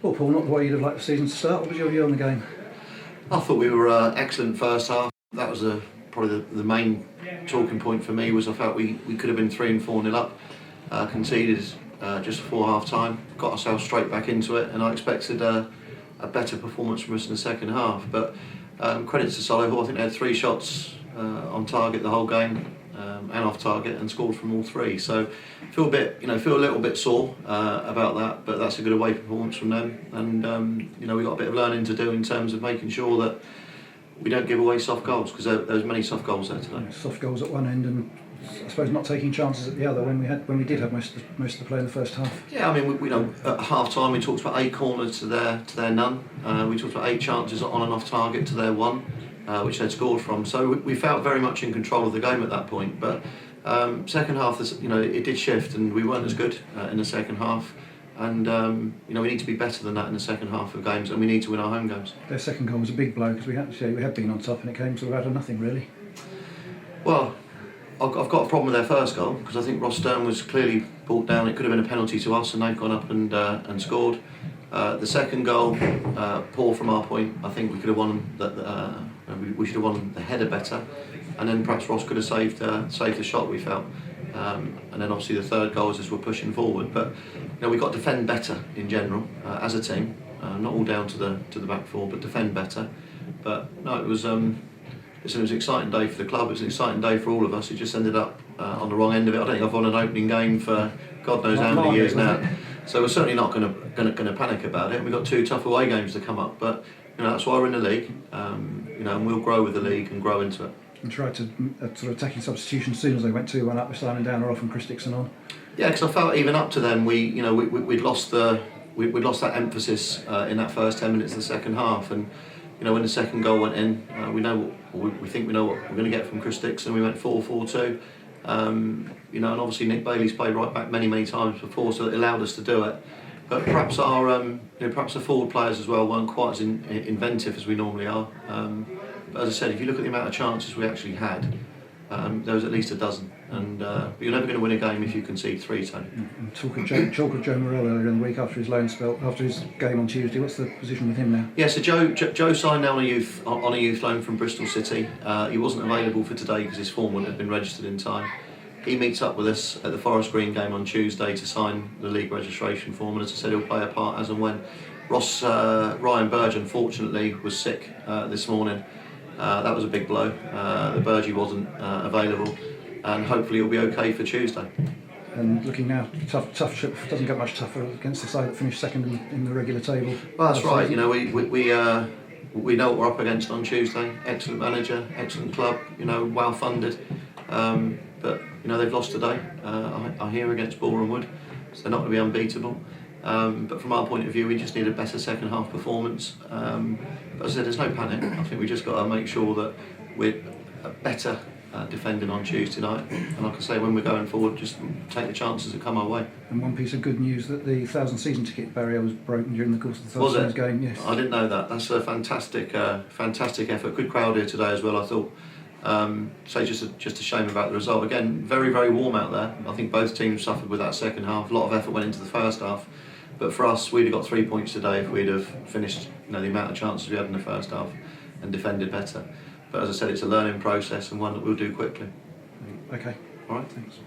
Well, Paul, not the way you'd have liked the season to start. What was your view on the game? I thought we were excellent first half. That was probably the main talking point for me. Was I felt we could have been 3 and 4-0 up, conceded just before half time, got ourselves straight back into it, and I expected a better performance from us in the second half. But credit to Solihull, I think they had 3 shots on target the whole game. And off target, and scored from all 3. So feel a little bit sore about that, but that's a good away performance from them. And we got a bit of learning to do in terms of making sure that we don't give away soft goals, because there was many soft goals there today. Soft goals at one end, and I suppose not taking chances at the other when we did have most of the play in the first half. Yeah, I mean, we at half time we talked about 8 corners to their none. We talked about 8 chances on and off target to their 1. Which they'd scored from, so we felt very much in control of the game at that point. But second half, it did shift, and we weren't as good in the second half. And we need to be better than that in the second half of games, and we need to win our home games. Their second goal was a big blow, because we had been on top, and it came sort of out of nothing, really. Well, I've got a problem with their first goal, because I think Ross Stern was clearly brought down. It could have been a penalty to us, and they've gone up and scored. The second goal, poor from our point. I think we could have won that. We should have won the header better, and then perhaps Ross could have saved the shot, we felt. And then obviously the third goal is as we're pushing forward. But we've got to defend better in general as a team. Not all down to the back 4, but defend better. But no, it was an exciting day for the club. It was an exciting day for all of us. It just ended up on the wrong end of it. I don't think I've won an opening game for God knows how many years now. So we're certainly not going to panic about it. We've got 2 tough away games to come up, but that's why we're in the league. And we'll grow with the league and grow into it. And tried to sort of taking substitution as soon as they went 2-1 up with Simon Downer off and Chris Dixon on. Yeah, because I felt even up to then we'd lost that emphasis in that first 10 minutes of the second half, and when the second goal went in, we think we know what we're going to get from Chris Dixon. We went 4-4-2. And obviously Nick Bailey's played right back many times before, so it allowed us to do it. But perhaps the forward players as well weren't quite as inventive as we normally are. But as I said, if you look at the amount of chances we actually had, there was at least a dozen. And you're never going to win a game if you concede 3, Tony. Talk of Joe Morell earlier in the week after his loan spell, after his game on Tuesday. What's the position with him now? Yeah, so Joe signed now on a youth loan from Bristol City. He wasn't available for today because his form wouldn't have been registered in time. He meets up with us at the Forest Green game on Tuesday to sign the league registration form, and as I said, he'll play a part as and when. Ryan Burge, unfortunately, was sick this morning. That was a big blow. The Burgey wasn't available, and hopefully he'll be okay for Tuesday. And looking now, tough trip, doesn't get much tougher against the side that finished second in the regular table. Well, that's right. We know what we're up against on Tuesday. Excellent manager, excellent club. Well funded. But they've lost today. I hear against Boreham Wood, so they're not going to be unbeatable. But from our point of view, we just need a better second half performance. But as I said, there's no panic. I think we just got to make sure that we're better defending on Tuesday night. And like I say, when we're going forward, just take the chances that come our way. And one piece of good news, that the 1,000 season ticket barrier was broken during the course of the first game. Yes. I didn't know that. That's a fantastic effort. Good crowd here today as well, I thought. So just a shame about the result. Again, very warm out there. I think both teams suffered with that second half. A lot of effort went into the first half, but for us, we'd have got 3 points today if we'd have finished the amount of chances we had in the first half and defended better. But as I said, it's a learning process and one that we'll do quickly. Okay. All right. Thanks.